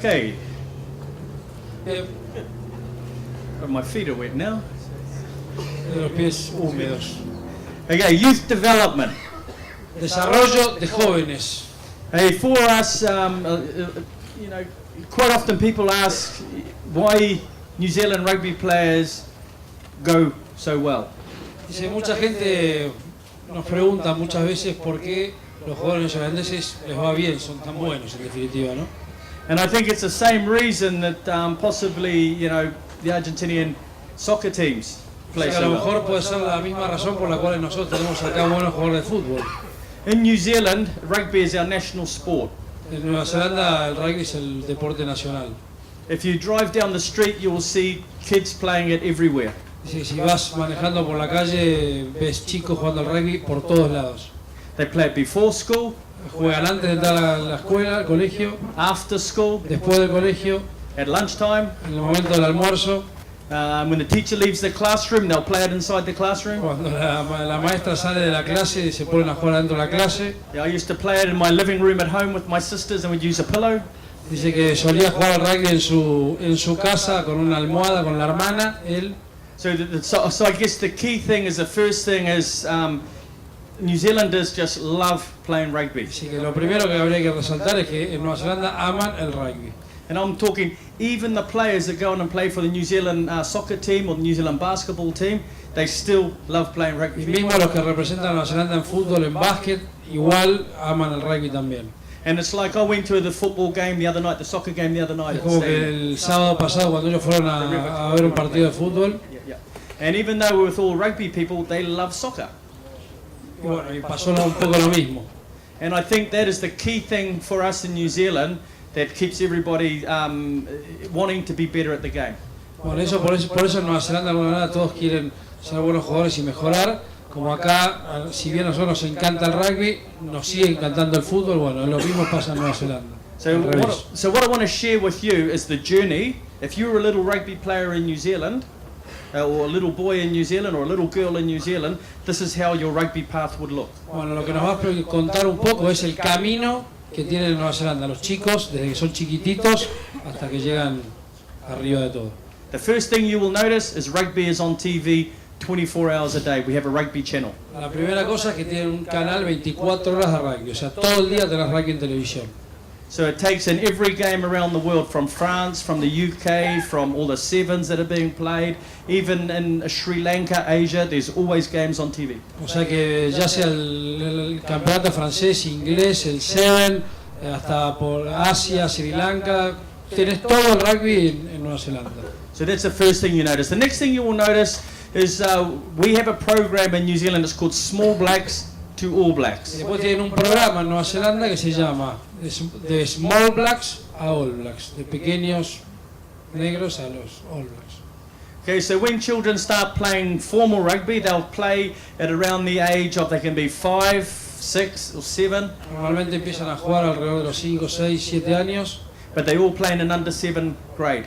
Okay. My feet are wet now. Los pies húmedos. Okay, youth development. Desarrollo de jóvenes. Hey, for us, quite often people ask why New Zealand rugby players go so well. Dice, mucha gente nos pregunta muchas veces por qué los jugadores neozelandeses les va bien, son tan buenos en definitiva, ¿no? And I think it's the same reason that possibly, the Argentinian soccer teams play O sea, a so lo well. mejor puede ser la misma razón por la cual nosotros tenemos acá buenos jugadores de fútbol. In New Zealand, rugby is our national sport. En Nueva Zelanda el rugby es el deporte nacional. If you drive down the street, you will see kids playing it everywhere. Dice, si vas manejando por la calle ves chicos jugando al rugby por todos lados. They play it before school, Juegan antes de entrar a la escuela, al colegio, after school, después del colegio, at lunchtime. en el momento del almuerzo, When the teacher leaves the classroom, they'll play it inside the classroom. cuando la maestra sale de la clase y se ponen a jugar dentro de la clase. Yeah, I used to play it in my living room at home with my sisters, and we'd use a pillow. Dice que solía jugar al rugby en su casa con una almohada con la hermana, él. So I guess the key thing is, the first thing is New Zealanders just love playing rugby. Así que lo primero que habría que resaltar es que en Nueva Zelanda aman el rugby. And I'm talking even the players that go on and play for the New Zealand soccer team or the New Zealand basketball team, they still love playing Y rugby. mismo los que representan a Nueva Zelanda en fútbol, en básquet, igual aman el rugby también. And it's like I went to the football game the other night, the soccer game the other night. Es at the como que stadium. el sábado pasado cuando ellos fueron a ver un partido de fútbol, Yeah. And even though we're with all rugby people, they love soccer. y bueno, y pasó un poco lo mismo. And I think that is the key thing for us in New Zealand that keeps everybody wanting to be better at the game. Bueno, por eso en Nueva Zelanda de alguna manera todos quieren ser buenos jugadores y mejorar. Como acá, si bien a nosotros nos encanta el rugby, nos sigue encantando el fútbol, bueno, lo mismo pasa en Nueva Zelanda. Al revés. So what I want to share with you is the journey. If you were a little rugby player in New Zealand, or a little boy in New Zealand, or a little girl in New Zealand, this is how your rugby path would look. Bueno, lo que nos va a contar un poco es el camino que tienen en Nueva Zelanda los chicos, desde que son chiquititos hasta que llegan arriba de todo. The first thing you will notice is rugby is on TV 24 hours a day. We have a rugby channel. La primera cosa es que tienen un canal 24 horas de rugby, o sea, todo el día tenés rugby en televisión. So it takes in every game around the world, from France, from the UK, from all the sevens that are being played, even in Sri Lanka, Asia, there's always games on TV. O sea que ya sea el campeonato francés, inglés, el Seven, hasta por Asia, Sri Lanka, tenés todo el rugby en Nueva Zelanda. So that's the first thing you notice. The next thing you will notice is we have a program in New Zealand. It's called Small Blacks to All Blacks. Después tienen un programa en Nueva Zelanda que se llama de Small Blacks a All Blacks, de pequeños negros a los All Blacks. Okay, so when children start playing formal rugby, they'll play at around the age of, they can be 5, 6 or 7, Normalmente empiezan a jugar alrededor de los 5, 6, 7 años, but they all play in an under 7 grade.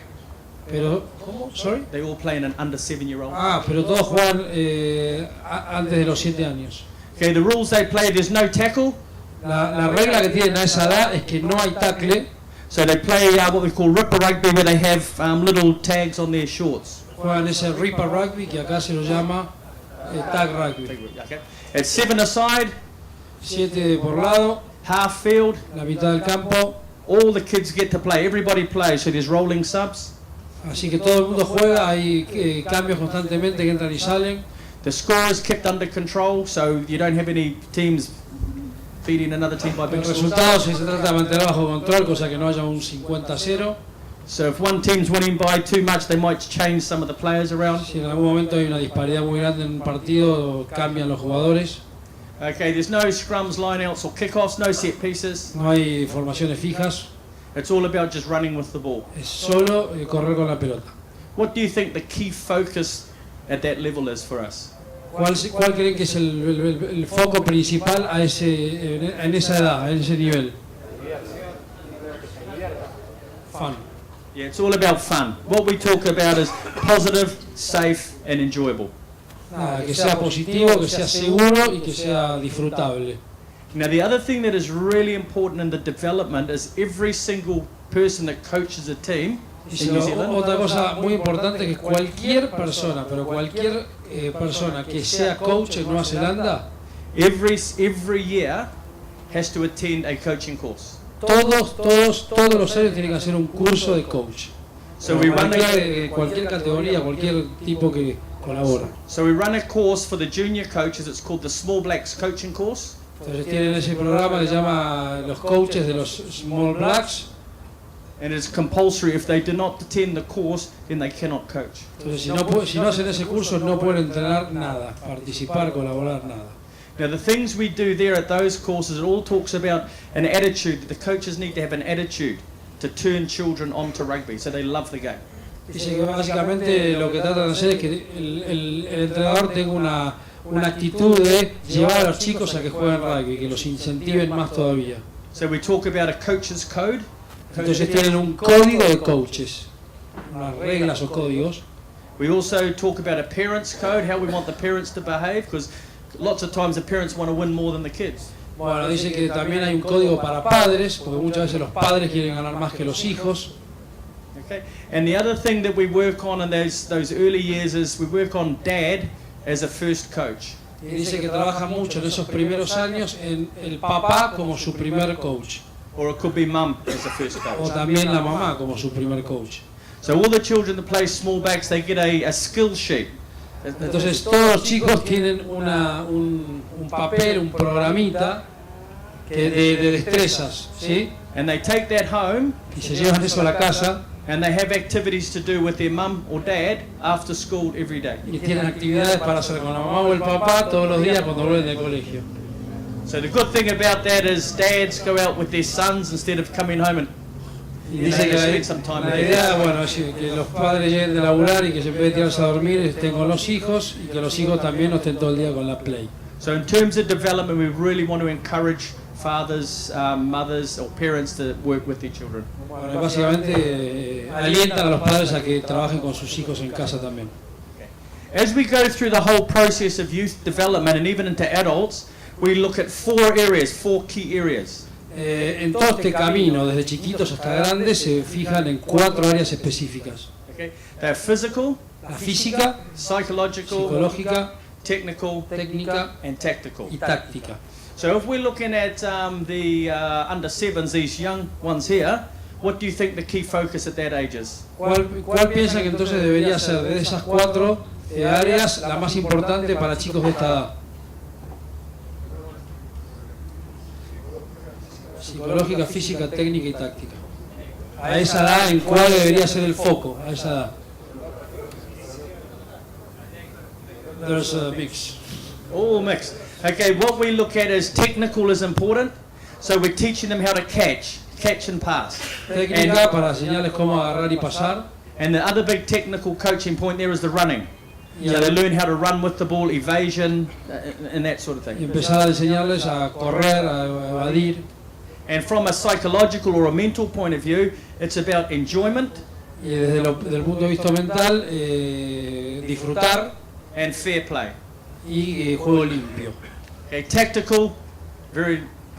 pero ¿cómo? Sorry. They all play in an under 7-year-old. Pero todos juegan antes de los 7 años. Okay, the rules they play, there's no tackle. La regla que tienen a esa edad es que no hay tackle. So they play what we call ripper rugby, where they have little tags on their shorts. Juegan ese Ripper Rugby que acá se lo llama Tag Rugby. Okay. It's 7 aside, 7 por lado, half field. la mitad del campo. All the kids get to play. Everybody plays. So there's rolling subs. Así que todo el mundo juega, hay cambios constantemente que entran y salen. The score is kept under control, so you don't have any teams beating another team by El big scores. resultado se trata de mantener bajo control, cosa que no haya un 50-0. So if one team's winning by too much, they might change some of the players around. Si en algún momento hay una disparidad muy grande en un partido, cambian los jugadores. Okay, there's no scrums, lineouts or kickoffs, no set pieces. No hay formaciones fijas, It's all about just running with the ball. es solo correr con la pelota. What do you think the key focus at that level is for us? ¿Cuál creen que es el foco principal en esa edad, en ese nivel? Fun. Yeah, it's all about fun. What we talk about is positive, safe and enjoyable. Que sea positivo, que sea seguro y que sea disfrutable. Now the other thing that is really important in the development is every single person that coaches a team Dice, in New Zealand, otra cosa muy importante que cualquier persona, pero cualquier persona que sea coach en Nueva Zelanda, every year has to attend a coaching course. todos los años tienen que hacer un curso de coach. So we run Cualquier categoría, cualquier tipo que colabora. So we run a course for the junior coaches. It's called the Small Blacks Coaching Course. Entonces tienen ese programa que se llama los coaches de los Small Blacks. And it's compulsory. If they do not attend the course, then they cannot coach. Entonces si no hacen ese curso no pueden entrenar nada, participar, colaborar, nada. Now the things we do there at those courses, it all talks about an attitude. That the coaches need to have an attitude to turn children onto rugby, so they love the game. Dice que básicamente lo que tratan de hacer es que el entrenador tenga una actitud de llevar a los chicos a que jueguen rugby, que los incentiven más todavía. So we talk about a coach's code. Entonces tienen un código de coaches, unas reglas o códigos. We also talk about a parent's code, how we want the parents to behave, because lots of times the parents want to win more than the kids. Bueno, dice que también hay un código para padres, porque muchas veces los padres quieren ganar más que los hijos. Okay. And the other thing that we work on in those early years is we work on dad as a first coach. Y dice que trabaja mucho en esos primeros años en el papá como su primer coach. Or it could be mum as a first O coach. también la mamá como su primer coach. So all the children that play small backs, they get a skill sheet. Entonces todos los chicos tienen un papel, un programita de destrezas, ¿sí? And they take that home Y se llevan eso a la casa and they have activities to do with their mum or dad after school every day. y tienen actividades para hacer con la mamá o el papá todos los días cuando vuelven del colegio. So the good thing about that is dads go out with their sons instead of coming home and Y dice que spend some time with la their idea, bueno, es que los padres lleguen de laburar y que se pueden tirarse a dormir, estén con los hijos y que los hijos también no estén todo el día con la play. So in terms of development, we really want to encourage fathers, mothers or parents to work with their children. Bueno, básicamente alientan a los padres a que trabajen con sus hijos en casa también. As we go through the whole process of youth development and even into adults, we look at four key areas. En todo este camino, desde chiquitos hasta grandes, se fijan en 4 áreas específicas. Okay? They're physical, La física, psychological, psicológica, technical, técnica and tactical. y táctica. So if we're looking at the under sevens, these young ones here, what do you think the key focus at that age is? ¿Cuál piensa que entonces debería ser de esas 4 áreas la más importante para chicos de esta edad? Psicológica, física, técnica y táctica. A esa edad, ¿en cuál debería ser el foco? A esa edad. There's a mix. All mixed. Okay, what we look at is technical is important. So we're teaching them how to catch and pass. Técnica para enseñarles cómo agarrar y pasar. And the other big technical coaching point there is the running. So they learn how to run with the ball, evasion, and that sort of Y thing. empezar a enseñarles a correr, a evadir. And from a psychological or a mental point of view, it's about enjoyment Y desde el punto de vista mental, disfrutar and fair play. y juego limpio. Okay, tactical,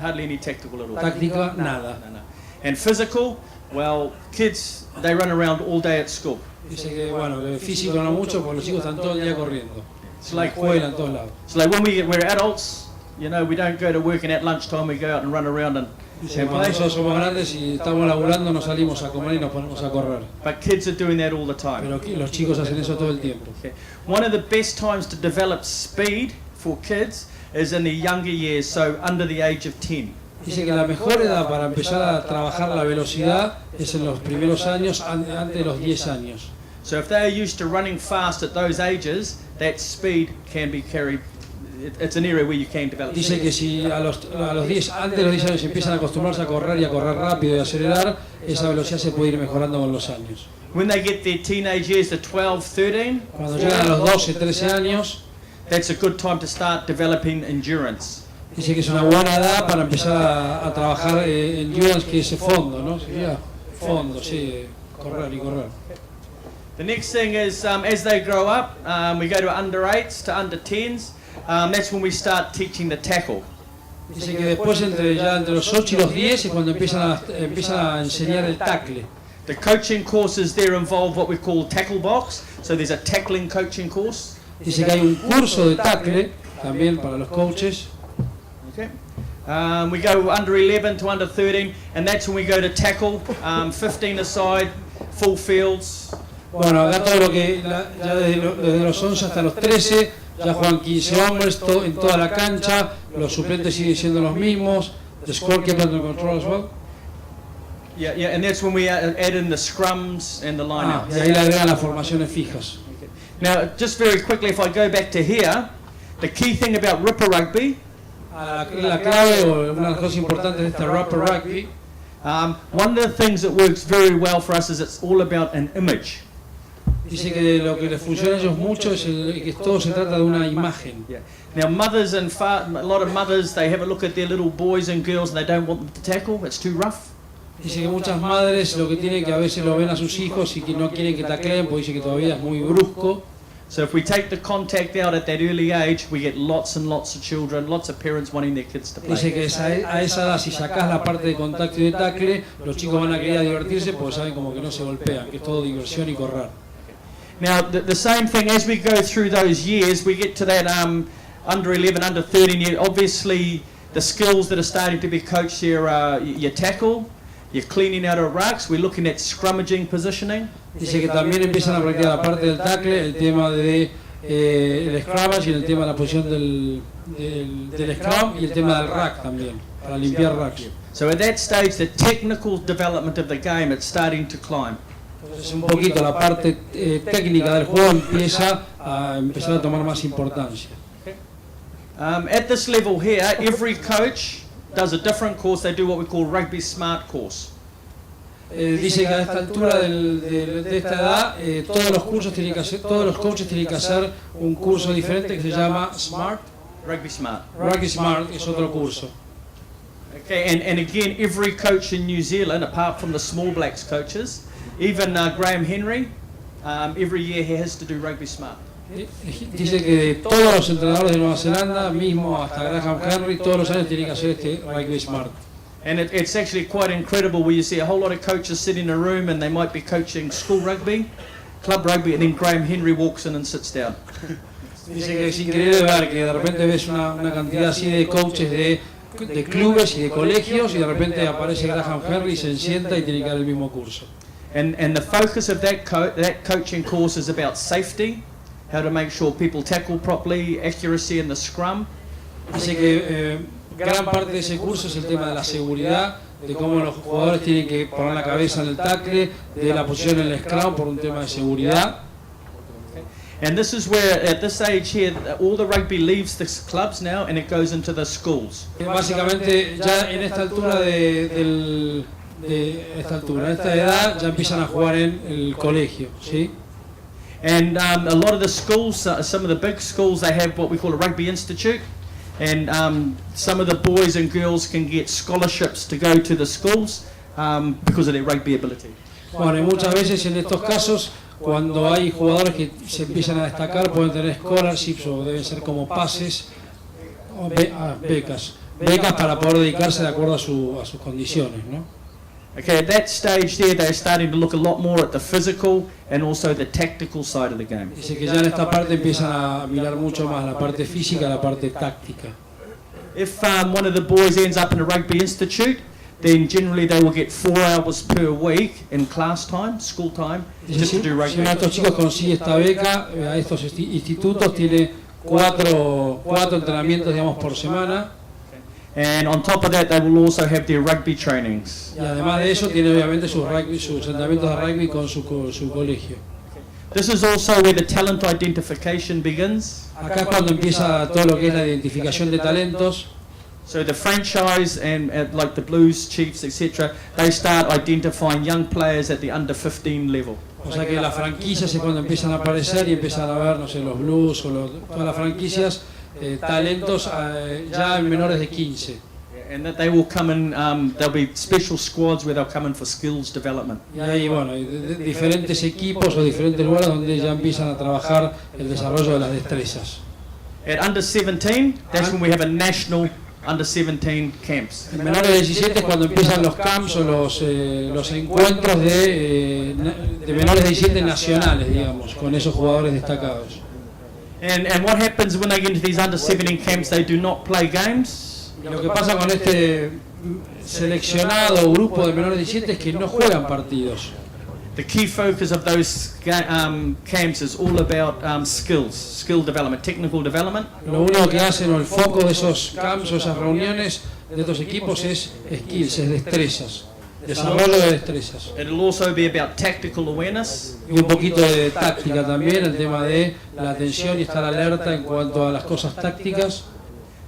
hardly any tactical at all. Táctica, nada. No. And physical, well, kids, they run around all day at school. Dice que, bueno, que físico no mucho porque los chicos están todo el día corriendo. It's like Juegan en todos lados. It's like when we're adults, you know, we don't go to work and at lunchtime we go out and run around and Dice, cuando nosotros somos grandes y estamos laburando, nos salimos a comer y nos ponemos a correr. but kids are doing that all the time. Pero los chicos hacen eso todo el tiempo. Okay. One of the best times to develop speed for kids is in the younger years, so under the age of 10. Dice que la mejor edad para empezar a trabajar la velocidad es en los primeros años, antes de los 10 años. So if they are used to running fast at those ages, that speed can be carried. It's an area where you can develop. Dice que si antes de los 10 años empiezan a acostumbrarse a correr y a correr rápido y a acelerar, esa velocidad se puede ir mejorando con los años. When they get their teenage years, the 12, 13, Cuando llegan a los 12, 13 años, that's a good time to start developing endurance. dice que es una buena edad para empezar a trabajar endurance, que es fondo, ¿no? Sería fondo, sí, correr y correr. The next thing is, as they grow up, we go to under 8s to under 10s. That's when we start teaching the tackle. Dice que después entre los 8 y los 10 es cuando empiezan a enseñar el tackle. The coaching courses there involve what we call tackle box. So there's a tackling coaching course. Dice que hay un curso de tackle también para los coaches. Okay. We go under 11 to under 13, and that's when we go to tackle, 15 aside, full fields. Bueno, acá todo lo que, ya desde los 11 hasta los 13, ya juegan 15 hombres en toda la cancha, los suplentes siguen siendo los mismos, the scorekeeper and control as well. Yeah, and that's when we add in the scrums and the lineouts. Y ahí le agregan las formaciones fijas. Okay. Now, just very quickly, if I go back to here, the key thing about Ripper Rugby. La clave o una de las cosas importantes de este Ripper Rugby. One of the things that works very well for us is it's all about an image. Dice que lo que les funciona a ellos mucho es que todo se trata de una imagen. Yeah. Now, mothers and a lot of mothers, they have a look at their little boys and girls and they don't want them to tackle. It's too rough. Dice que muchas madres lo que tienen que a veces lo ven a sus hijos y que no quieren que tacleen porque dice que todavía es muy brusco. So if we take the contact out at that early age, we get lots and lots of children, lots of parents wanting their kids to play. Dice que a esa edad, si sacás la parte de contacto y de tackle, los chicos van a querer divertirse porque saben como que no se golpean, que es todo diversión y correr. Now, the same thing as we go through those years, we get to that under 11, under 13 year. Obviously, the skills that are starting to be coached here are your tackle, your cleaning out of rucks. We're looking at scrummaging, positioning. Dice que también empiezan a practicar la parte del tackle, el tema de el scrummage y el tema de la posición del scrum y el tema del rack también, para limpiar racks. So at that stage, the technical development of the game, it's starting to climb. Entonces un poquito la parte técnica del juego empieza a empezar a tomar más importancia. At this level here, every coach does a different course. They do what we call Rugby Smart course. Dice que a esta altura de esta edad todos los coaches tienen que hacer un curso diferente que se llama Smart. Rugby Smart. Rugby Smart es otro curso. Okay, and again, every coach in New Zealand, apart from the Small Blacks coaches, even Graham Henry, every year he has to do Rugby Smart. Dice que de todos los entrenadores de Nueva Zelanda, mismo hasta Graham Henry, todos los años tienen que hacer este Rugby Smart. And it's actually quite incredible where you see a whole lot of coaches sitting in a room and they might be coaching school rugby, club rugby, and then Graham Henry walks in and sits down. Dice que es increíble ver que de repente ves una cantidad así de coaches de clubes y de colegios y de repente aparece Graham Henry y se sienta y tiene que dar el mismo curso. And the focus of that coaching course is about safety, how to make sure people tackle properly, accuracy in the scrum. Dice que gran parte de ese curso es el tema de la seguridad, de cómo los jugadores tienen que poner la cabeza en el tackle, de la posición en el scrum por un tema de seguridad. And this is where, at this age here, all the rugby leaves the clubs now and it goes into the schools. Básicamente, ya en esta altura esta edad, ya empiezan a jugar en el colegio, ¿sí? And a lot of the schools, some of the big schools, they have what we call a rugby institute. And some of the boys and girls can get scholarships to go to the schools because of their rugby ability. Bueno, y muchas veces en estos casos, cuando hay jugadores que se empiezan a destacar, pueden tener scholarships o deben ser como pases o becas para poder dedicarse de acuerdo a sus condiciones, ¿no? Okay, at that stage there, they're starting to look a lot more at the physical and also the tactical side of the game. Dice que ya en esta parte empiezan a mirar mucho más la parte física, la parte táctica. If one of the boys ends up in a rugby institute, then generally they will get 4 hours per week in class time, school time, just to do rugby. Si uno de estos chicos consigue esta beca, a estos institutos tiene cuatro entrenamientos, digamos, por semana. And on top of that, they will also have their rugby trainings. Y además de eso, tiene obviamente sus entrenamientos de rugby con su colegio. This is also where the talent identification begins. Acá es cuando empieza todo lo que es la identificación de talentos. So the franchise and like the Blues, Chiefs, etc., they start identifying young players at the under 15 level. O sea que las franquicias es cuando empiezan a aparecer y empiezan a ver, no sé, los Blues o todas las franquicias, talentos ya en menores de 15. And that they will come in, there'll be special squads where they'll come in for skills development. Y hay, bueno, diferentes equipos o diferentes lugares donde ya empiezan a trabajar el desarrollo de las destrezas. At under 17, that's when we have a national under 17 camps. En menores de 17 es cuando empiezan los camps o los encuentros de menores de 17 nacionales, digamos, con esos jugadores destacados. And what happens when they get into these under 17 camps? They do not play games. Y lo que pasa con este seleccionado grupo de menores de 17 es que no juegan partidos. The key focus of those camps is all about skill development, technical development. Lo único que hacen o el foco de esos camps o esas reuniones de estos equipos es skills, es destrezas, desarrollo de destrezas. It'll also be about tactical awareness. Y un poquito de táctica también, el tema de la atención y estar alerta en cuanto a las cosas tácticas.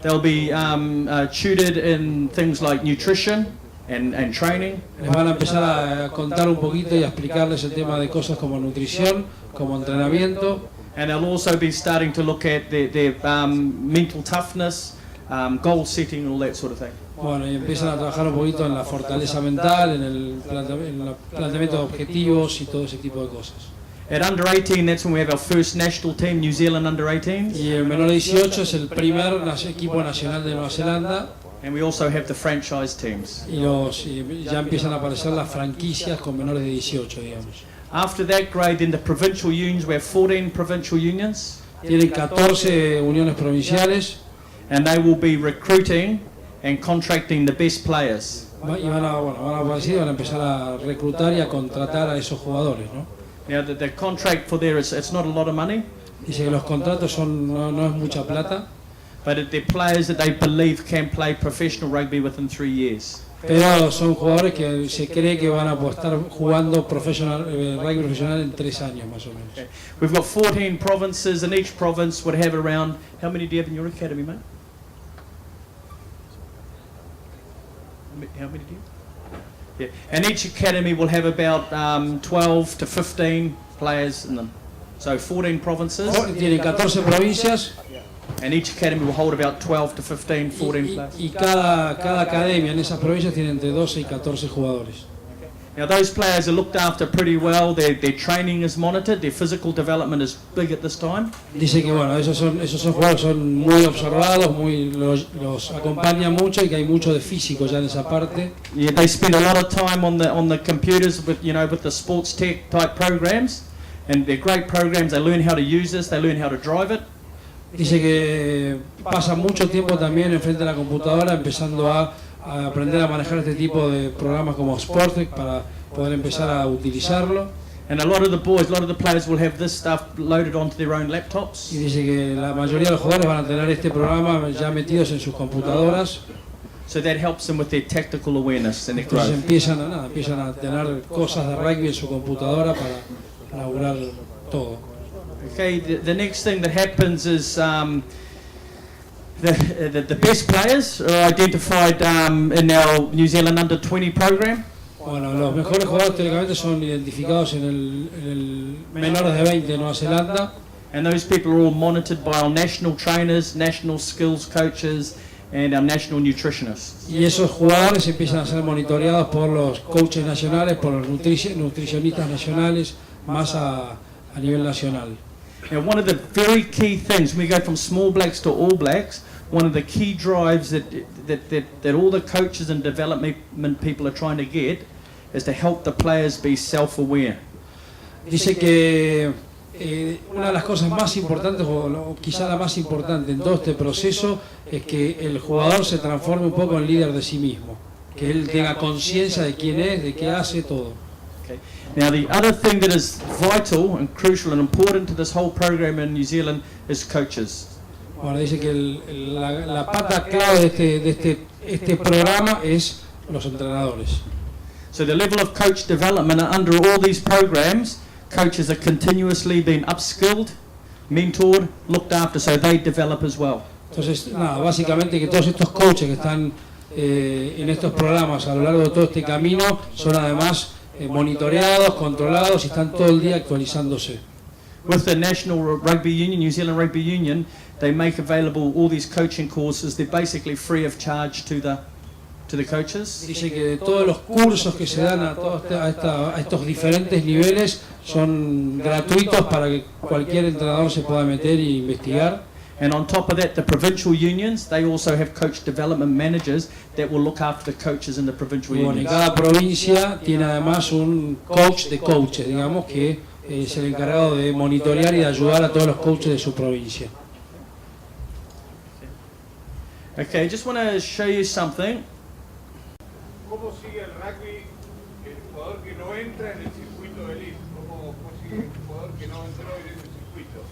They'll be tutored in things like nutrition and training. Les van a empezar a contar un poquito y a explicarles el tema de cosas como nutrición, como entrenamiento. And they'll also be starting to look at their mental toughness, goal setting, all that sort of thing. Bueno, y empiezan a trabajar un poquito en la fortaleza mental, en el planteamiento de objetivos y todo ese tipo de cosas. At under 18, that's when we have our first national team, New Zealand under 18s. Y el menor de 18 es el primer equipo nacional de Nueva Zelanda. And we also have the franchise teams. Y ya empiezan a aparecer las franquicias con menores de 18, digamos. After that grade, then the provincial unions, we have 14 provincial unions. Tienen 14 uniones provinciales. And they will be recruiting and contracting the best players. Y van a empezar a reclutar y a contratar a esos jugadores, ¿no? Now, the contract for there it's not a lot of money. Dice que los contratos no es mucha plata. But they're players that they believe can play professional rugby within 3 years. Pero son jugadores que se cree que van a estar jugando rugby profesional en 3 años más o menos. Okay. We've got 14 provinces, and each province would have around, how many do you have in your academy, mate? How many do you? Yeah. And each academy will have about 12 to 15 players in them. So 14 provinces. Tiene 14 provincias. And each academy will hold about 12 to 15, 14 players. Y cada academia en esas provincias tiene entre 12 y 14 jugadores. Now those players are looked after pretty well. Their training is monitored. Their physical development is big at this time. Dice que bueno, esos son jugadores son muy observados, los acompañan mucho y que hay mucho de físico ya en esa parte. Yeah, they spend a lot of time on the computers with the sports tech type programs, and they're great programs. They learn how to use this. They learn how to drive it. Dice que pasa mucho tiempo también enfrente de la computadora empezando a aprender a manejar este tipo de programas como Sportec para poder empezar a utilizarlo. And a lot of the players will have this stuff loaded onto their own laptops. Y dice que la mayoría de los jugadores van a tener este programa ya metidos en sus computadoras. So that helps them with their tactical awareness and their growth. Entonces empiezan a tener cosas de rugby en su computadora para lograr todo. Okay, the next thing that happens is the best players are identified in our New Zealand under 20 program. Bueno, los mejores jugadores teóricamente son identificados en el menores de 20 de Nueva Zelanda. And those people are all monitored by our national trainers, national skills coaches, and our national nutritionists. Y esos jugadores empiezan a ser monitoreados por los coaches nacionales, por los nutricionistas nacionales, más a nivel nacional. Now, one of the very key things when we go from small blacks to all blacks, one of the key drives that all the coaches and development people are trying to get is to help the players be self-aware. Dice que una de las cosas más importantes, o quizá la más importante en todo este proceso, es que el jugador se transforme un poco en líder de sí mismo, que él tenga conciencia de quién es, de qué hace, todo. Okay. Now, the other thing that is vital and crucial and important to this whole program in New Zealand is coaches. Bueno, dice que la pata clave de este programa es los entrenadores. So the level of coach development under all these programs, coaches are continuously being upskilled, mentored, looked after, so they develop as well. Entonces, básicamente que todos estos coaches que están en estos programas a lo largo de todo este camino son además monitoreados, controlados y están todo el día actualizándose. With the National Rugby Union, New Zealand Rugby Union, they make available all these coaching courses. They're basically free of charge to the coaches. Dice que todos los cursos que se dan a estos diferentes niveles son gratuitos para que cualquier entrenador se pueda meter e investigar. And on top of that, the provincial unions, they also have coach development managers that will look after the coaches in the provincial Y bueno, y unions. cada provincia tiene además un coach de coaches, digamos, que es el encargado de monitorear y de ayudar a todos los coaches de su provincia. Okay, just want to show you something. ¿Cómo sigue el rugby el jugador que no entra en el circuito de elite? ¿Cómo sigue el jugador que no entró en ese circuito?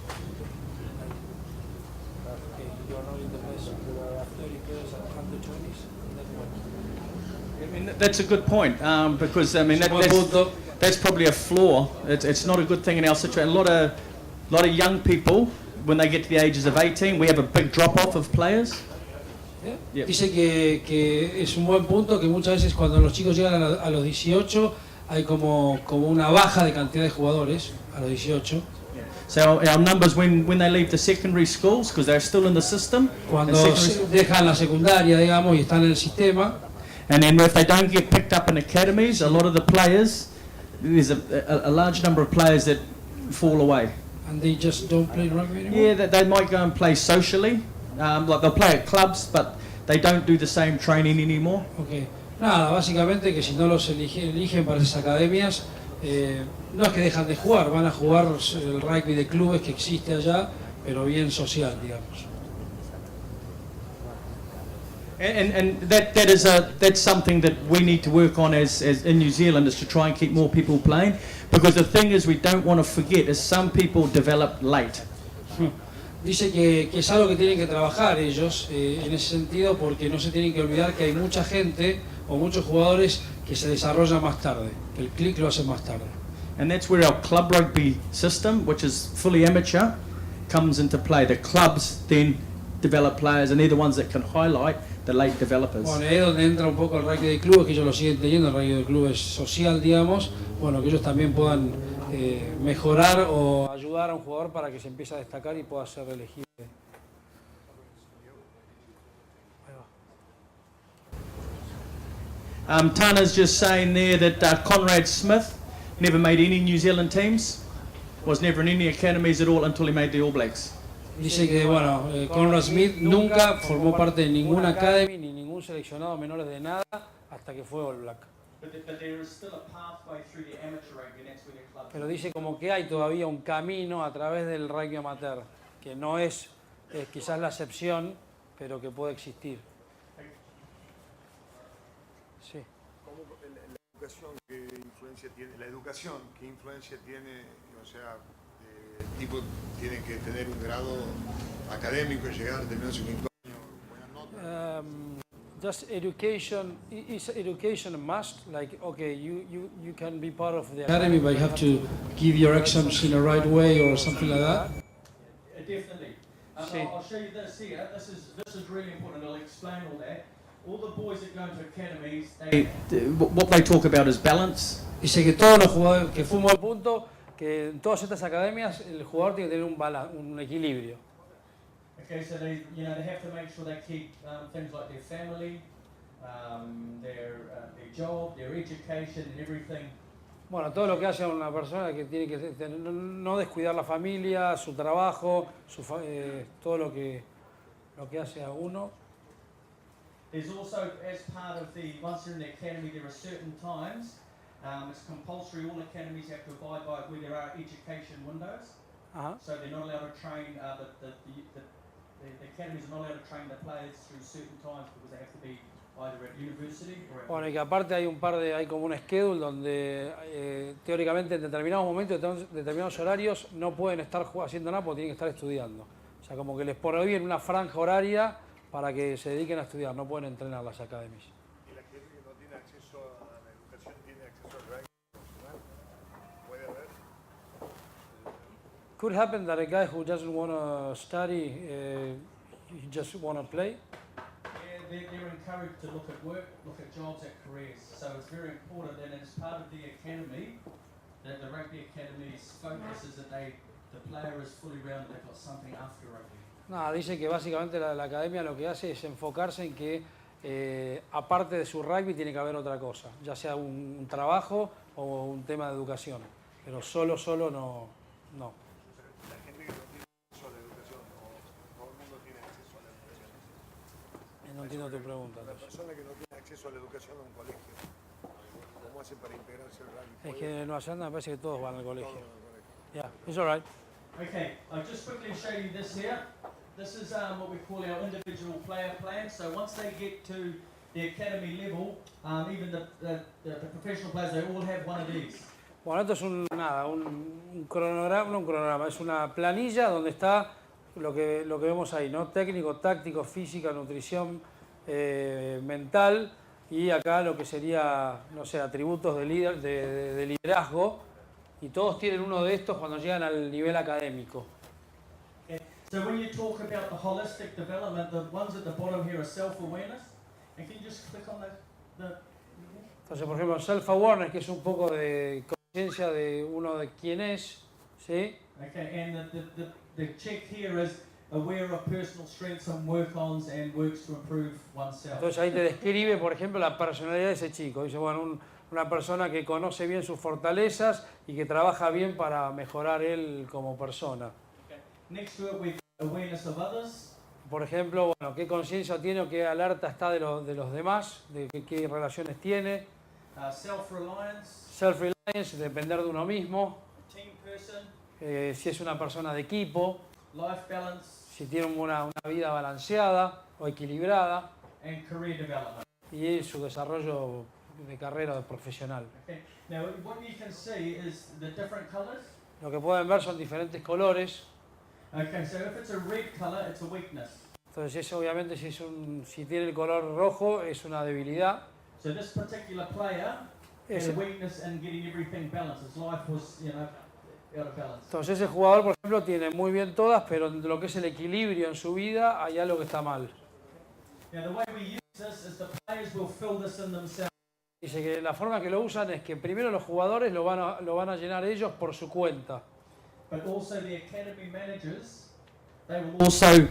I mean, that's a good point, because I mean that's probably a flaw. It's not a good thing in our situation. A lot of young people, when they get to the ages of 18, we have a big drop off of players. Yep. Dice que es un buen punto, que muchas veces cuando los chicos llegan a los 18 hay como una baja de cantidad de jugadores a los 18. So our numbers when they leave the secondary schools, because they're still in the system, Cuando dejan la secundaria, digamos, y están en el sistema. and then if they don't get picked up in academies, a lot of the players, there's a large number of players that fall away. And they just don't play rugby anymore? Yeah, that they might go and play socially, like they'll play at clubs, but they don't do the same training anymore. Okay. Nada, básicamente que si no los eligen para esas academias, no es que dejan de jugar, van a jugar el rugby de clubes que existe allá, pero bien social, digamos. And that's something that we need to work on as in New Zealand, is to try and keep more people playing, because the thing is we don't want to forget is some people develop late. Dice que es algo que tienen que trabajar ellos en ese sentido, porque no se tienen que olvidar que hay mucha gente o muchos jugadores que se desarrollan más tarde, que el click lo hacen más tarde. And that's where our club rugby system, which is fully amateur, comes into play. The clubs then develop players, and they're the ones that can highlight the late developers. Bueno, ahí es donde entra un poco el rugby de clubes, que ellos lo siguen teniendo, el rugby de clubes social, digamos, bueno, que ellos también puedan mejorar o ayudar a un jugador para que se empiece a destacar y pueda ser elegible. Tana's just saying there that Conrad Smith never made any New Zealand teams, was never in any academies at all until he made the All Blacks. Dice que, bueno, Conrad Smith nunca formó parte de ninguna academy ni ningún seleccionado menores de nada hasta que fue All Black. Pero dice como que hay todavía un camino a través del rugby amateur, que no es quizás la excepción, pero que puede existir. Sí. ¿Cómo la educación qué influencia tiene, o sea, el tipo tiene que tener un grado académico, llegar a terminar su quinto año, buenas notas? Just education, is education a must? Like, okay, you can be part of the academy, but you have to give your exams in the right way or something like that? Definitely. Sí. I'll show you this here. This is really important. I'll explain all that. All the boys that go into academies, what they talk about is balance. Dice que todos los jugadores, que fue un buen punto, que en todas estas academias el jugador tiene que tener un equilibrio. Okay, so they have to make sure they keep things like their family, their job, their education, and everything. Bueno, todo lo que hace una persona que tiene que no descuidar la familia, su trabajo, todo lo que hace a uno. There's also, as part of once you're in the academy, there are certain times, it's compulsory, all academies have to abide by where there are education windows. So they're not allowed to train, the academies are not allowed to train the players through certain times because they have to be either at university or at... Bueno, y que aparte hay como un schedule donde teóricamente en determinados momentos, en determinados horarios, no pueden estar haciendo nada porque tienen que estar estudiando. O sea, como que les prohíben una franja horaria para que se dediquen a estudiar, no pueden entrenar las academias. ¿Y la gente que no tiene acceso a la educación tiene acceso al rugby profesional? ¿Puede haber? Could happen that a guy who doesn't want to study, he just want to play. Yeah, they're encouraged to look at work, look at jobs, at careers. So it's very important, and as part of the academy, that the rugby academy's focus is that the player is fully rounded, they've got something after rugby. Nada, dice que básicamente la academia lo que hace es enfocarse en que aparte de su rugby tiene que haber otra cosa, ya sea un trabajo o un tema de educación, pero solo no. La gente que no tiene acceso a la educación, o todo el mundo entiendo tu pregunta. La persona que no tiene acceso a la educación en un colegio, ¿cómo hace para integrarse al rugby? Es que en Nueva Zelanda me parece que todos van al colegio. Todo en el colegio. Yeah, it's all right. Okay, I'll just quickly show you this here. This is what we call our individual player plan. So once they get to the academy level, even the professional players, they all have one of these. Bueno, esto es un cronograma, no un cronograma, es una planilla donde está lo que vemos ahí, ¿no? Técnico, táctico, física, nutrición, mental, y acá lo que sería, no sé, atributos de líder, de liderazgo, y todos tienen uno de estos cuando llegan al nivel académico. Okay. So when you talk about the holistic development, the ones at the bottom here are self-awareness. And can you just click on the Entonces, por ejemplo, self-awareness, que es un poco de conciencia de uno de quién es, ¿sí? Okay, and the check here is aware of personal strengths and work-ons and works to improve oneself. Entonces ahí te describe, por ejemplo, la personalidad de ese chico. Dice, bueno, una persona que conoce bien sus fortalezas y que trabaja bien para mejorar él como persona. Okay. Next to it, we've got awareness of others. Por ejemplo, bueno, qué conciencia tiene o qué alerta está de los demás, de qué relaciones tiene. Self-reliance. Self-reliance, depender de uno mismo. Team person. Si es una persona de equipo. Life balance. Si tiene una vida balanceada o equilibrada. And career development. Y su desarrollo de carrera o de profesional. Okay. Now, what you can see is the different colors. Lo que pueden ver son diferentes colores. Okay, so if it's a red color, it's a weakness. Entonces, eso obviamente si tiene el color rojo es una debilidad. So this particular player had a weakness in getting everything balanced. His life was, out of balance. Entonces, ese jugador, por ejemplo, tiene muy bien todas, pero en lo que es el equilibrio en su vida hay algo que está mal. Now, the way we use this is the players will fill this in themselves. Dice que la forma que lo usan es que primero los jugadores lo van a llenar ellos por su cuenta. But also the academy managers, they will also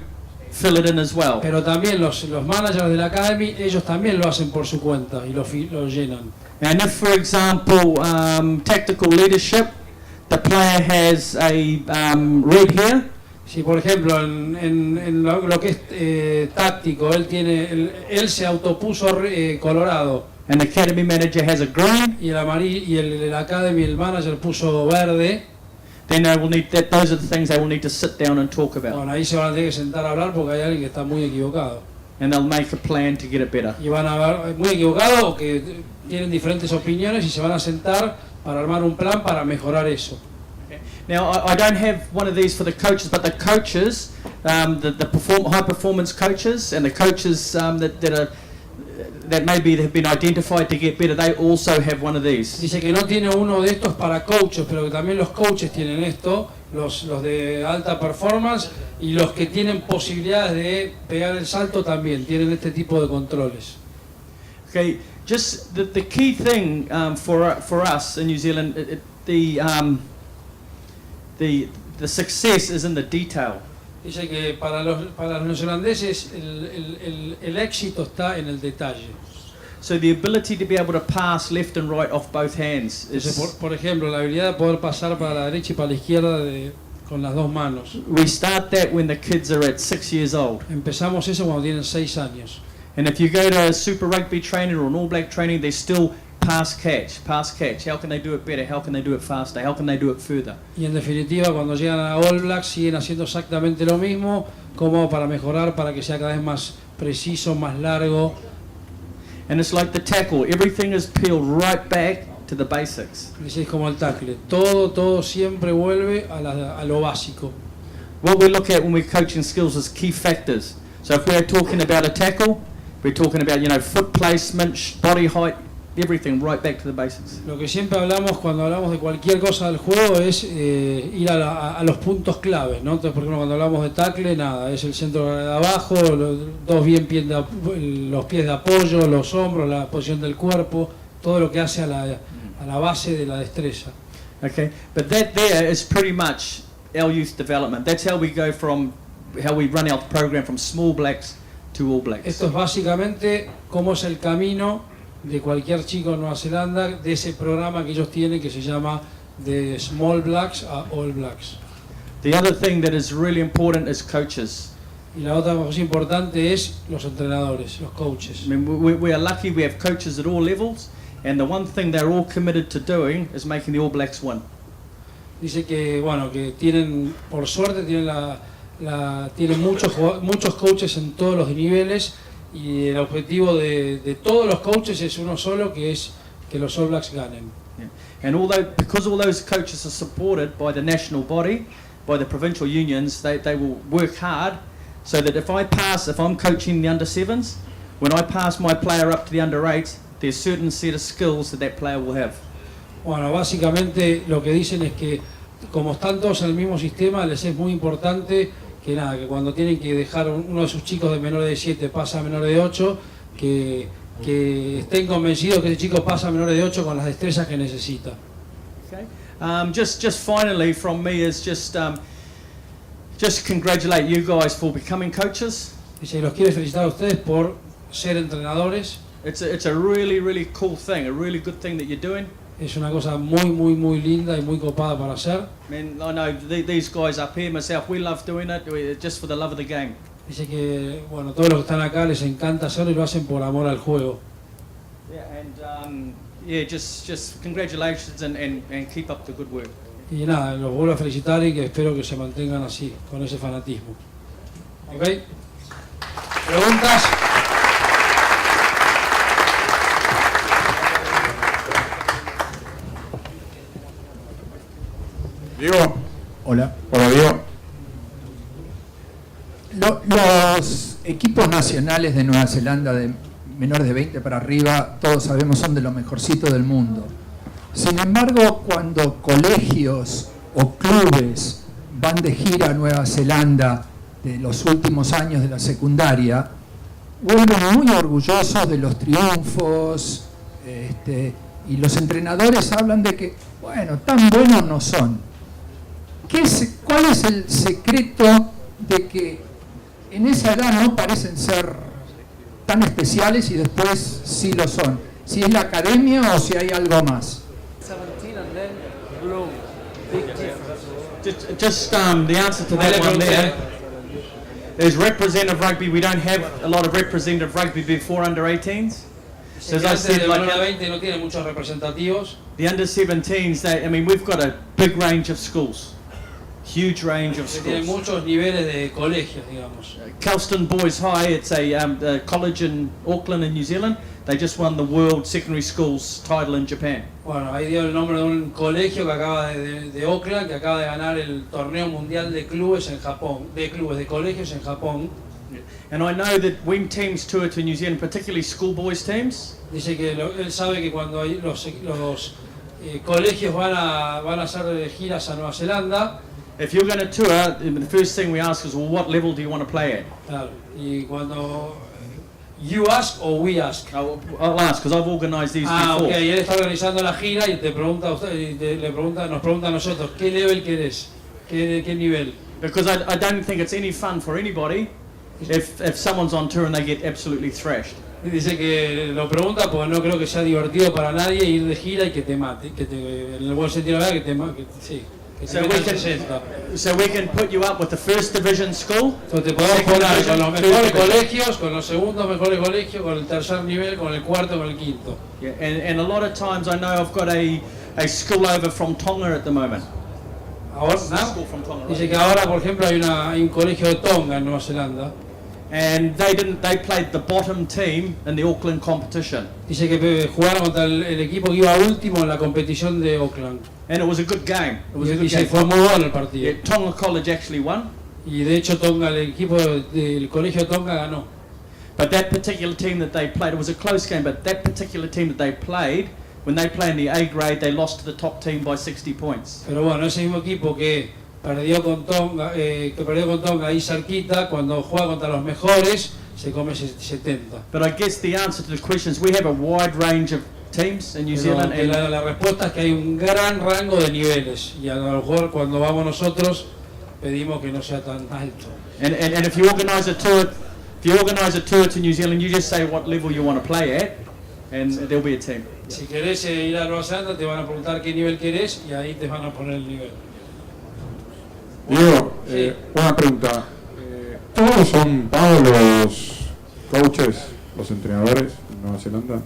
fill it in as well. Pero también los managers de la academy, ellos también lo hacen por su cuenta y lo llenan. And if, for example, tactical leadership, the player has a red here. Si por ejemplo en lo que es táctico, él se autopuso colorado. And the academy manager has a green. Y el academy, el manager puso verde. Then they will need that. Those are the things they will need to sit down and talk about. Bueno, ahí se van a tener que sentar a hablar porque hay alguien que está muy equivocado. And they'll make a plan to get it better. Y van a ver muy equivocados o que tienen diferentes opiniones y se van a sentar para armar un plan para mejorar eso. Okay. Now, I don't have one of these for the coaches, but the coaches, high performance coaches, and the coaches that maybe have been identified to get better, they also have one of these. Dice que no tiene uno de estos para coaches, pero que también los coaches tienen esto, los de alta performance, y los que tienen posibilidades de pegar el salto también tienen este tipo de controles. Okay, just the key thing for us in New Zealand, the success is in the detail. Dice que para los neozelandeses el éxito está en el detalle. So the ability to be able to pass left and right off both hands is. Entonces, por ejemplo, la habilidad de poder pasar para la derecha y para la izquierda con las dos manos. We start that when the kids are at 6 years old. Empezamos eso cuando tienen 6 años. And if you go to a Super Rugby training or an All Black training, they still pass catch. How can they do it better? How can they do it faster? How can they do it further? Y en definitiva, cuando llegan a All Blacks siguen haciendo exactamente lo mismo, como para mejorar, para que sea cada vez más preciso, más largo. And it's like the tackle. Everything is peeled right back to the basics. Es como el tackle. Todo siempre vuelve a lo básico. What we look at when we're coaching skills is key factors. So if we're talking about a tackle, we're talking about foot placement, body height, everything right back to the basics. Lo que siempre hablamos cuando hablamos de cualquier cosa del juego es ir a los puntos claves, ¿no? Entonces, por ejemplo, cuando hablamos de tackle, nada, es el centro de abajo, los pies de apoyo, los hombros, la posición del cuerpo, todo lo que hace a la base de la destreza. Okay, but that there is pretty much our youth development. That's how we go from how we run our program from small blacks to all blacks. Esto es básicamente cómo es el camino de cualquier chico en Nueva Zelanda, de ese programa que ellos tienen que se llama de Small Blacks a All Blacks. The other thing that is really important is coaches. Y la otra cosa importante es los entrenadores, los coaches. I mean, we are lucky we have coaches at all levels, and the one thing they're all committed to doing is making the All Blacks win. Dice que bueno, que tienen, por suerte, tienen muchos coaches en todos los niveles, y el objetivo de todos los coaches es uno solo, que es que los All Blacks ganen. Yeah. And because all those coaches are supported by the national body, by the provincial unions, they will work hard so that if I'm coaching the under 7s, when I pass my player up to the under 8s, there's a certain set of skills that player will have. Bueno, básicamente lo que dicen es que como están todos en el mismo sistema, les es muy importante que cuando tienen que dejar uno de sus chicos de menores de 7 pasa a menores de 8, que estén convencidos que ese chico pasa a menores de 8 con las destrezas que necesita. Okay. Just finally from me is just congratulate you guys for becoming coaches. Dice, los quiero felicitar a ustedes por ser entrenadores. It's a really cool thing, a really good thing that you're doing. Es una cosa muy linda y muy copada para hacer. I mean, I know these guys up here, myself, we love doing it just for the love of the game. Dice que bueno, todos los que están acá les encanta hacerlo y lo hacen por amor al juego. Yeah, and just congratulations and keep up the good work. Y nada, los vuelvo a felicitar y que espero que se mantengan así, con ese fanatismo. ¿Ok? ¿Preguntas? Diego. Hola. Hola, Diego. Los equipos nacionales de Nueva Zelanda de menores de 20 para arriba, todos sabemos, son de los mejorcitos del mundo. Sin embargo, cuando colegios o clubes van de gira a Nueva Zelanda de los últimos años de la secundaria, vuelven muy orgullosos de los triunfos, y los entrenadores hablan de que, bueno, tan buenos no son. ¿Cuál es el secreto de que en esa edad no parecen ser tan especiales y después sí lo son? ¿Si es la academia o si hay algo más? 17 and then bloom. Big difference. Just the answer to that one there is representative rugby. We don't have a lot of representative rugby before under 18s. So as I said, like, 20 no tiene muchos representativos. the under 17s, we've got a big range of schools. Huge range of Tiene schools. muchos niveles de colegios, digamos. Kelston Boys High, it's a college in Auckland in New Zealand. They just won the World Secondary Schools title in Japan. Bueno, ahí dio el nombre de un colegio que acaba de Auckland, que acaba de ganar el torneo mundial de clubes en Japón, de colegios en Japón. And I know that when teams tour to New Zealand, particularly schoolboys teams, Dice que él sabe que cuando los colegios van a hacer giras a Nueva Zelanda, if you're going to tour, the first thing we ask is, well, what level do you want to play at? claro, y cuando you ask o we ask. I'll ask, because I've organised these Ah, before. ok, y él está organizando la gira y te pregunta a usted, nos pregunta a nosotros, ¿qué level querés? ¿Qué nivel? Because I don't think it's any fun for anybody if someone's on tour and they get absolutely thrashed. Y dice que lo pregunta porque no creo que sea divertido para nadie ir de gira y que te mate, en el buen sentido de la verdad, que te mete 60. So we can put you up with the first division school. Entonces te podemos poner con los mejores colegios, con los segundos mejores colegios, con el tercer nivel, con el cuarto, con el quinto. Yeah, and a lot of times I know I've got a school over from Tonga at the moment. Ahora, School from Tonga, dice right? que ahora, por ejemplo, hay un colegio de Tonga en Nueva Zelanda. And they played the bottom team in the Auckland competition. Dice que jugaron contra el equipo que iba último en la competición de Auckland. And it was a good game. It was a good Dice game. que fue muy bueno el partido. Yeah, Tonga College actually won. Y de hecho Tonga, el equipo del colegio de Tonga ganó. But that particular team that they played, it was a close game, but that particular team that they played, when they play in the A grade, they lost to the top team by 60 points. Pero bueno, ese mismo equipo que perdió con Tonga ahí cerquita, cuando juega contra los mejores, se come 70. But I guess the answer to the question is we have a wide range of teams in New Pero Zealand. And la respuesta es que hay un gran rango de niveles y a lo mejor cuando vamos nosotros pedimos que no sea tan alto. And if you organise a tour, to New Zealand, you just say what level you want to play at, and there'll be a team. Si querés ir a Nueva Zelanda te van a preguntar qué nivel querés y ahí te van a poner el nivel. Diego, Sí. una pregunta. ¿Todos son pagos los coaches, los entrenadores en Nueva Zelanda?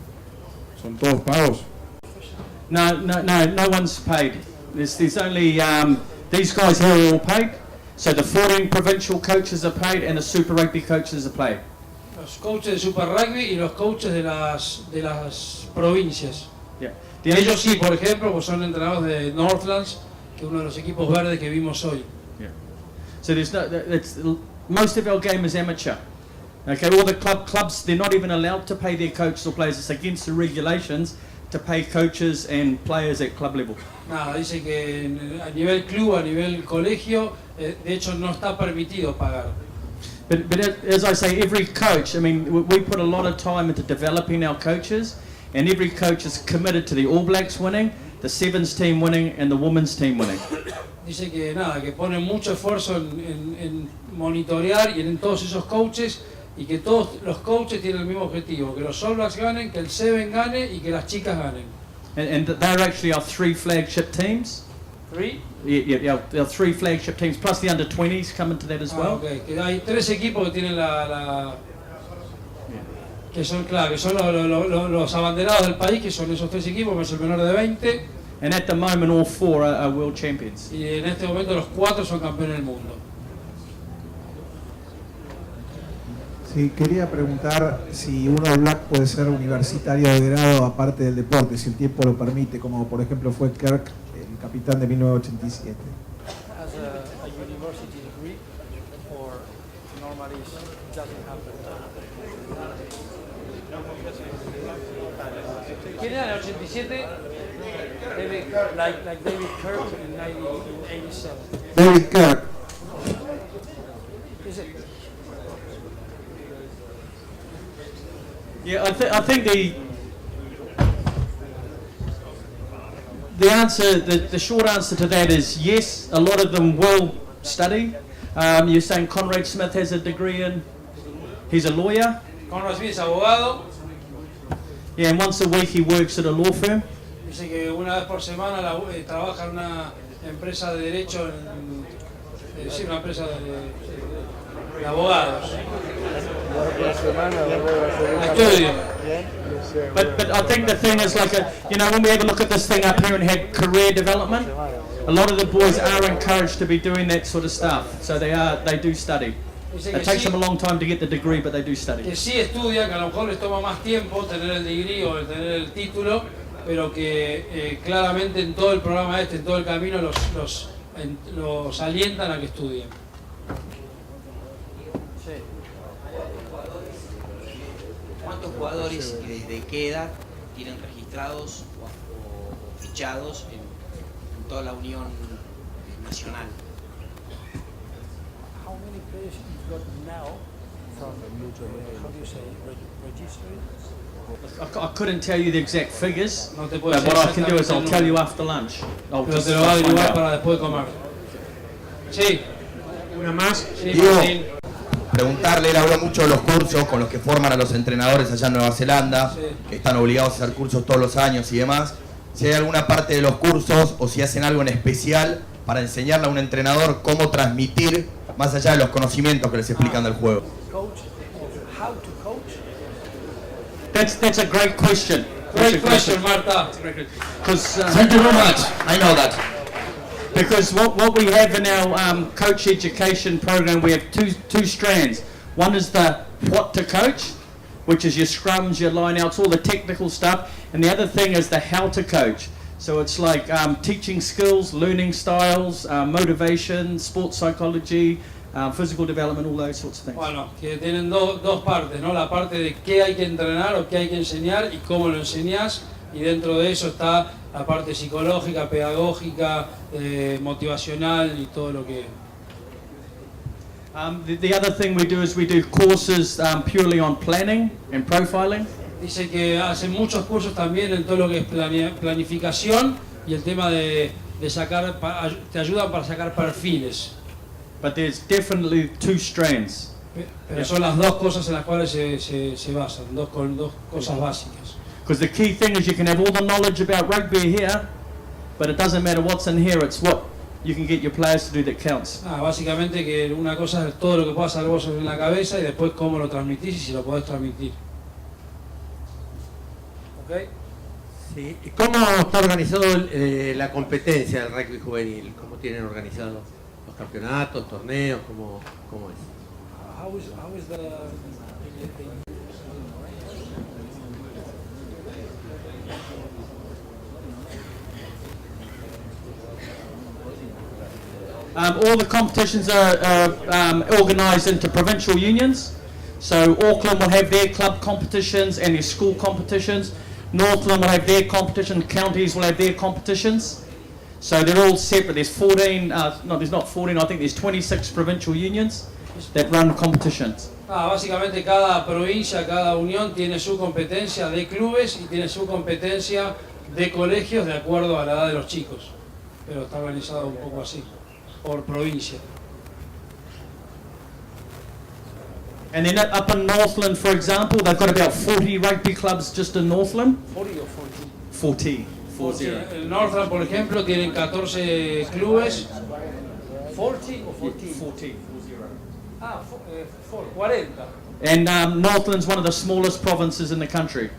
¿Son todos pagos? No one's paid. There's only, these guys here are all paid. So the 14 provincial coaches are paid and the Super Rugby coaches are paid. Los coaches de Super Rugby y los coaches de las provincias. Yeah. Ellos sí, por ejemplo, pues son entrenados de Northlands, que es uno de los equipos verdes que vimos hoy. Yeah. So most of our game is amateur. Okay, all the clubs, they're not even allowed to pay their coaches or players. It's against the regulations to pay coaches and players at club level. Nada, dice que a nivel club, a nivel colegio, de hecho no está permitido pagar. But as I say, every coach, I mean, we put a lot of time into developing our coaches, and every coach is committed to the All Blacks winning, the Sevens team winning, and the Women's team winning. Dice que nada, que pone mucho esfuerzo en monitorear y en todos esos coaches, y que todos los coaches tienen el mismo objetivo, que los All Blacks ganen, que el Seven gane y que las chicas ganen. And there actually are 3 flagship teams. 3? Yeah, there are 3 flagship teams, plus the under-20s come into that as well. Okay. Que hay 3 equipos que tienen que son, claro, que son los abanderados del país, que son esos 3 equipos, más el menor de 20. And at the moment, all 4 are world champions. Y en este momento los 4 son campeones del mundo. Sí, quería preguntar si un All Black puede ser universitario de grado aparte del deporte, si el tiempo lo permite, como por ejemplo fue Kirk, el capitán de 1987. Has a university degree, or normally it doesn't happen. ¿Quién era en el 87? Like David Kirk in 1987. David Kirk. Is it? Yeah, I think the answer, the short answer to that is yes. A lot of them will study. You're saying Conrad Smith has a degree in. He's a lawyer. Conrad Smith es abogado. Yeah, and once a week he works at a law firm. Dice que una vez por semana trabaja en una empresa de derecho, sí, una empresa de abogados. Estudio. But I think the thing is like when we have a look at this thing up here and have career development, a lot of the boys are encouraged to be doing that sort of stuff. So they do study. It takes them a long time to get the degree, but they do study. Que sí estudian, que a lo mejor les toma más tiempo tener el degree o tener el título, pero que claramente en todo el programa en todo el camino los alientan a que estudien. ¿Cuántos jugadores y desde qué edad tienen registrados o fichados en toda la Unión Nacional? How many players you've got now from, how do you say, registered? I couldn't tell you the exact figures, No te but puedo decir what I can do is I'll exactamente tell el you número, after lunch. I'll pero just te lo va a find averiguar out. para después de comer. Sí. Una más. Sí, Diego, Martín. preguntarle, él habló mucho de los cursos con los que forman a los entrenadores allá en Nueva Zelanda, Sí. que están obligados a hacer cursos todos los años y demás. Si hay alguna parte de los cursos o si hacen algo en especial para enseñarle a un entrenador cómo transmitir más allá de los conocimientos que les explican del juego. Coach, how to coach? That's a great question. Great question, Marta. Because Thank you very much. I know that. Because what we have in our coach education program, we have two strands. One is the what to coach, which is your scrums, your lineouts, all the technical stuff. And the other thing is the how to coach. So it's like teaching skills, learning styles, motivation, sports psychology, physical development, all those sorts of things. Bueno, que tienen dos partes, ¿no? La parte de qué hay que entrenar o qué hay que enseñar y cómo lo enseñás, y dentro de eso está la parte psicológica, pedagógica, motivacional y todo lo que... The other thing we do is we do courses purely on planning and profiling. Dice que hacen muchos cursos también en todo lo que es planificación y el tema de sacar, te ayudan para sacar perfiles. But there's definitely two strands. Pero son las dos cosas en las cuales se basan, dos cosas básicas. Because the key thing is you can have all the knowledge about rugby here, but it doesn't matter what's in here, it's what you can get your players to do that counts. Básicamente que una cosa es todo lo que puedas hacer vos en la cabeza y después cómo lo transmitís y si lo podés transmitir. ¿Ok? Sí. ¿Y cómo está organizado la competencia del rugby juvenil? ¿Cómo tienen organizados los campeonatos, torneos? ¿Cómo es? How is the All the competitions are organised into provincial unions. So Auckland will have their club competitions and their school competitions. Northland will have their competition. Counties will have their competitions. So they're all separate. There's 14, no, there's not 14, I think there's 26 provincial unions that run competitions. Básicamente cada provincia, cada unión tiene su competencia de clubes y tiene su competencia de colegios de acuerdo a la edad de los chicos. Pero está organizado un poco así, por provincia. And then up in Northland, for example, they've got about 40 rugby clubs just in Northland. 40 o 40? 40. 40. En Northland, por ejemplo, tienen 14 clubes. 40 o 14? 40. 40. And Northland's one of the smallest provinces in the country.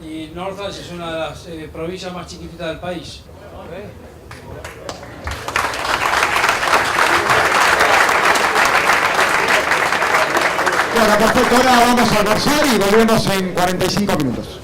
Y Northland es una de las provincias más chiquititas del país. Bueno, perfecto, ahora vamos a almorzar y volvemos en 45 minutos.